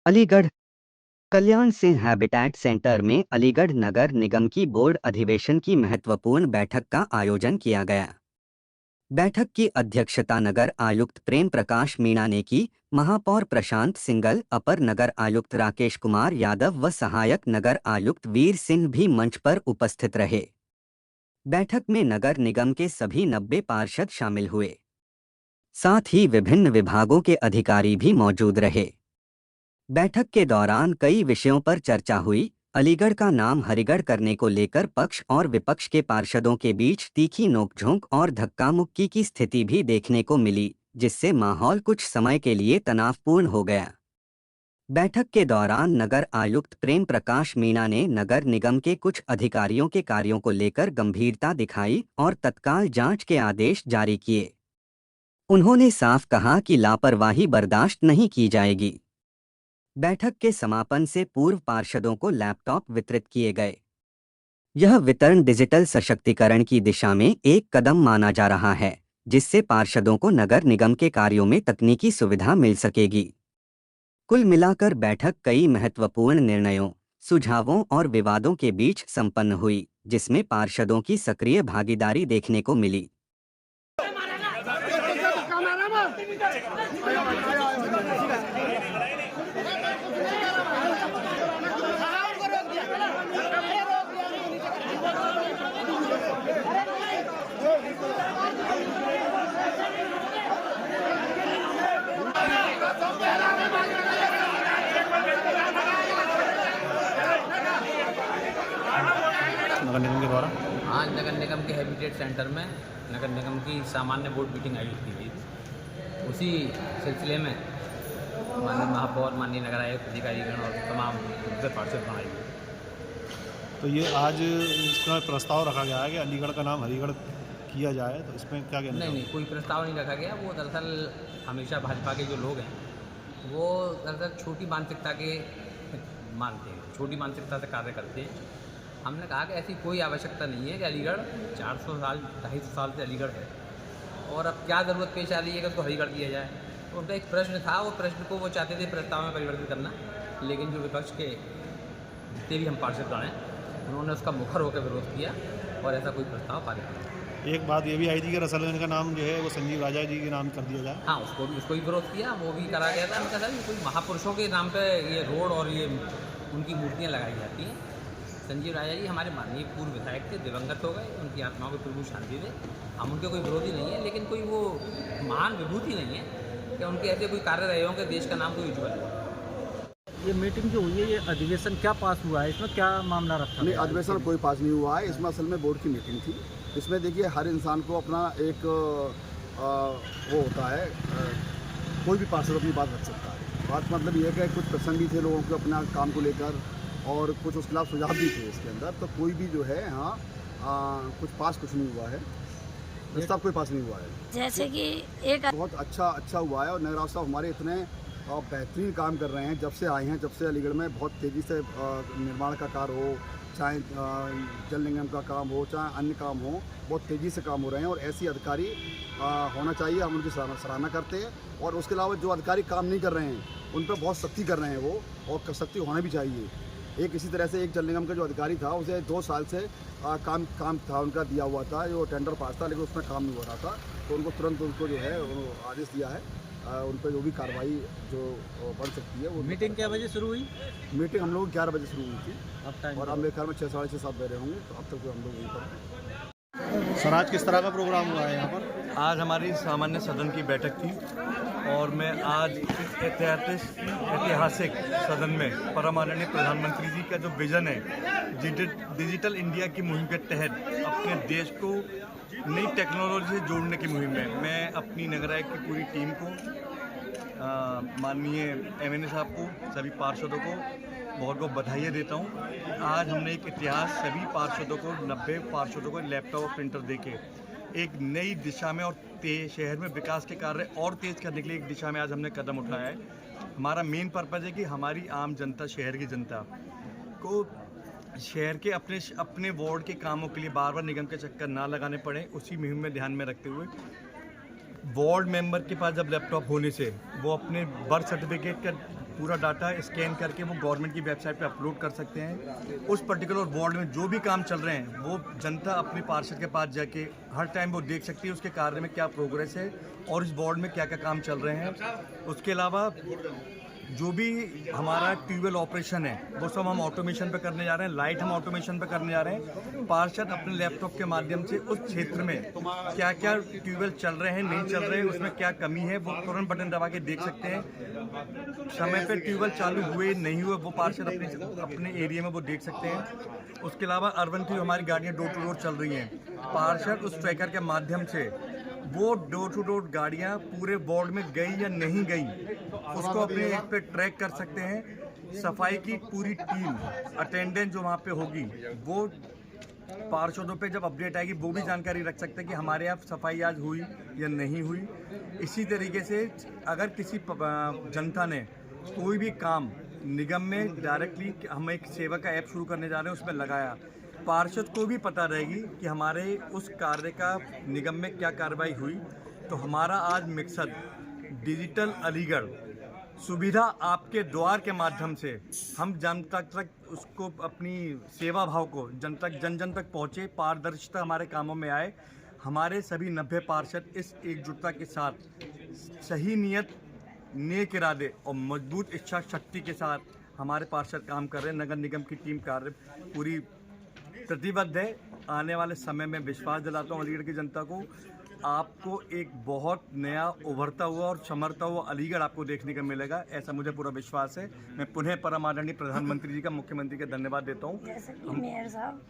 Aligarh Kalyan Singh habitat centre में अलीगढ़ नगर निगम की board अधिवेशन की महत्वपूर्ण बैठक का आयोजन किया गया। बैठक की अध्यक्षता नगर आयुक्त प्रेम प्रकाश मीणा ने की। महापौर प्रशांत सिंगल, अपर नगर आयुक्त राकेश कुमार यादव व सहायक नगर आयुक्त वीर सिंह भी मंच पर उपस्थित रहे। बैठक में नगर निगम के सभी 90 पार्षद शामिल हुए। साथ ही विभिन्न विभागों के अधिकारी भी मौजूद रहे। बैठक के दौरान कई विषयों पर चर्चा हुई। अलीगढ़ का नाम हरिगढ़ करने को लेकर पक्ष और विपक्ष के पार्षदों के बीच तीखी नोकझोंक और धक्का मुक्की की स्थिति भी देखने को मिली, जिससे माहौल कुछ समय के लिए तनावपूर्ण हो गया। बैठक के दौरान नगर आयुक्त प्रेम प्रकाश मीणा ने नगर निगम के कुछ अधिकारियों के कार्यों को लेकर गंभीरता दिखाई और तत्काल जांच के आदेश जारी किए। उन्होंने साफ कहा कि लापरवाही बर्दाश्त नहीं की जाएगी। बैठक के समापन से पूर्व पार्षदों को लैपटॉप वितरित किए गए। यह वितरण डिजिटल सशक्तिकरण की दिशा में एक कदम माना जा रहा है, जिससे पार्षदों को नगर निगम के कार्यों में तकनीकी सुविधा मिल सकेगी। कुल मिलाकर बैठक कई महत्वपूर्ण निर्णयों, सुझावों और विवादों के बीच संपन्न हुई, जिसमें पार्षदों की सक्रिय भागीदारी देखने को मिली। नगर निगम के द्वारा आज नगर निगम के हैबिटेट सेंटर में नगर निगम की सामान्य बोर्ड मीटिंग आयोजित की गई थी। उसी सिलसिले में माननीय महापौर, माननीय नगर आयुक्त, अधिकारीगण और तमाम पार्षद बनाए गए। तो ये आज इसका प्रस्ताव रखा गया है कि अलीगढ़ का नाम हरिगढ़ किया जाए, तो इसमें क्या कहना नहीं, चाहोगे? कोई प्रस्ताव नहीं रखा गया। वो दरअसल हमेशा भाजपा के जो लोग हैं वो दरअसल छोटी मानसिकता के मानते हैं, छोटी मानसिकता से कार्य करते हैं। हमने कहा कि ऐसी कोई आवश्यकता नहीं है कि अलीगढ़ 400 साल 250 साल से अलीगढ़ है और अब क्या ज़रूरत पेश आ रही है कि उसको हरिगढ़ दिया जाए। तो उनका एक प्रश्न था, वो प्रश्न को वो चाहते थे प्रस्ताव में परिवर्तित करना, लेकिन जो विपक्ष के जितने भी हम पार्षद हैं उन्होंने उसका मुखर होकर विरोध किया और ऐसा कोई प्रस्ताव पारित नहीं। एक बात ये भी आई थी कि रसलगंज का नाम जो है वो संजीव राजा जी के नाम कर दिया जाए। हाँ, उसको भी विरोध किया, वो भी करा गया था। उनका सर कोई महापुरुषों के नाम पे ये रोड और ये उनकी मूर्तियाँ लगाई जाती हैं। संजीव राजा जी हमारे माननीय पूर्व विधायक थे, दिवंगत हो गए, उनकी आत्माओं को प्रभु शांति दे। हम उनके कोई विरोधी नहीं है, लेकिन कोई वो महान विभूति नहीं है कि उनके ऐसे कोई कार्य रहे हों कि देश का नाम कोई उज्ज्वल हो। ये मीटिंग जो हुई है, ये अधिवेशन क्या पास हुआ है, इसमें क्या मामला रखा नहीं, गया है? अधिवेशन कोई पास नहीं हुआ है। इसमें असल में बोर्ड की मीटिंग थी। इसमें देखिए हर इंसान को अपना एक वो होता है, कोई भी पार्षद अपनी बात रख सकता है। बात मतलब ये है कि कुछ प्रसंग भी थे लोगों के अपना काम को लेकर और कुछ उसके खिलाफ सुझाव भी थे इसके अंदर। तो कोई भी जो है कुछ नहीं हुआ है, प्रस्ताव कोई पास नहीं हुआ है। जैसे कि एक बहुत अच्छा हुआ है और नगराज साहब हमारे इतने बेहतरीन काम कर रहे हैं। जब से आए हैं, जब से अलीगढ़ में बहुत तेज़ी से निर्माण का कार्य हो, चाहे जल निगम का काम हो, चाहे अन्य काम हो, बहुत तेज़ी से काम हो रहे हैं और ऐसी अधिकारी होना चाहिए। हम उनकी सराहना करते हैं और उसके अलावा जो अधिकारी काम नहीं कर रहे हैं उन पर बहुत सख्ती कर रहे हैं वो, और सख्ती होना भी चाहिए। एक इसी तरह से एक जल निगम का जो अधिकारी था, उसे 2 साल से काम था उनका दिया हुआ था, जो टेंडर पास था, लेकिन उसमें काम नहीं हो रहा था। तो उनको तुरंत उनको जो है आदेश दिया है, उन पर जो भी कार्रवाई जो बढ़ सकती है वो। मीटिंग क्या बजे शुरू हुई? मीटिंग हम लोग 11 बजे शुरू हुई थी अब टाइम और अब मेरे ख्याल में 6, साढ़े 6, 7 बजे होंगे। तो अब तक हम लोग यहीं पर। सर आज किस तरह का प्रोग्राम हुआ है यहाँ पर? आज हमारी सामान्य सदन की बैठक थी और मैं आज इस ऐतिहासिक सदन में परम आदरणीय प्रधानमंत्री जी का जो विज़न है डिजिटल इंडिया की मुहिम के तहत अपने देश को नई टेक्नोलॉजी से जोड़ने की मुहिम में मैं अपनी नगर आयुक्त की पूरी टीम को, माननीय MNA साहब को, सभी पार्षदों को बहुत बहुत बधाइयाँ देता हूँ। आज हमने एक इतिहास, सभी पार्षदों को 90 पार्षदों को लैपटॉप और प्रिंटर देके एक नई दिशा में और शहर में विकास के कार्य और तेज़ करने के लिए एक दिशा में आज हमने कदम उठाया है। हमारा मेन पर्पज़ है कि हमारी आम जनता, शहर की जनता को शहर के अपने वार्ड के कामों के लिए बार बार निगम के चक्कर ना लगाने पड़े। उसी मुहिम में ध्यान में रखते हुए वार्ड मेंबर के पास जब लैपटॉप होने से वो अपने बर्थ सर्टिफिकेट का पूरा डाटा स्कैन करके वो गवर्नमेंट की वेबसाइट पे अपलोड कर सकते हैं। उस पर्टिकुलर वार्ड में जो भी काम चल रहे हैं वो जनता अपने पार्षद के पास जाके हर टाइम वो देख सकती है उसके कार्य में क्या प्रोग्रेस है और इस वार्ड में क्या क्या काम चल रहे हैं। उसके अलावा जो भी हमारा ट्यूबवेल ऑपरेशन है वो सब हम ऑटोमेशन पे करने जा रहे हैं, लाइट हम ऑटोमेशन पे करने जा रहे हैं। पार्षद अपने लैपटॉप के माध्यम से उस क्षेत्र में क्या क्या ट्यूबवेल चल रहे हैं, नहीं चल रहे हैं, उसमें क्या कमी है वो तुरंत बटन दबा के देख सकते हैं। समय पे ट्यूबवेल चालू हुए नहीं हुए वो पार्षद अपने एरिया में वो देख सकते हैं। उसके अलावा अर्बन की हमारी गाड़ियाँ डोर टू डोर चल रही हैं, पार्षद उस ट्रैकर के माध्यम से वो डोर टू डोर गाड़ियाँ पूरे वार्ड में गई या नहीं गई उसको अपने एक पे ट्रैक कर सकते हैं। सफाई की पूरी टीम अटेंडेंस जो वहाँ पे होगी वो पार्षदों पे जब अपडेट आएगी वो भी जानकारी रख सकते हैं कि हमारे यहाँ सफाई आज हुई या नहीं हुई। इसी तरीके से अगर किसी जनता ने कोई भी काम निगम में डायरेक्टली हम एक सेवा का ऐप शुरू करने जा रहे हैं उसमें लगाया, पार्षद को भी पता रहेगी कि हमारे उस कार्य का निगम में क्या कार्रवाई हुई। तो हमारा आज मकसद डिजिटल अलीगढ़ सुविधा आपके द्वार के माध्यम से हम जनता तक उसको अपनी सेवा भाव को जन जन तक पहुँचे, पारदर्शिता हमारे कामों में आए। हमारे सभी 90 पार्षद इस एकजुटता के साथ सही नियत, नेक इरादे और मजबूत इच्छा शक्ति के साथ हमारे पार्षद काम कर रहे हैं। नगर निगम की टीम कार्य पूरी प्रतिबद्ध है। आने वाले समय में विश्वास दिलाता हूँ अलीगढ़ की जनता को, आपको एक बहुत नया उभरता हुआ और संवरता हुआ अलीगढ़ आपको देखने को मिलेगा, ऐसा मुझे पूरा विश्वास है। मैं पुनः परम आदरणीय प्रधानमंत्री जी का, मुख्यमंत्री का धन्यवाद देता हूँ। जैसे कि मेयर साहब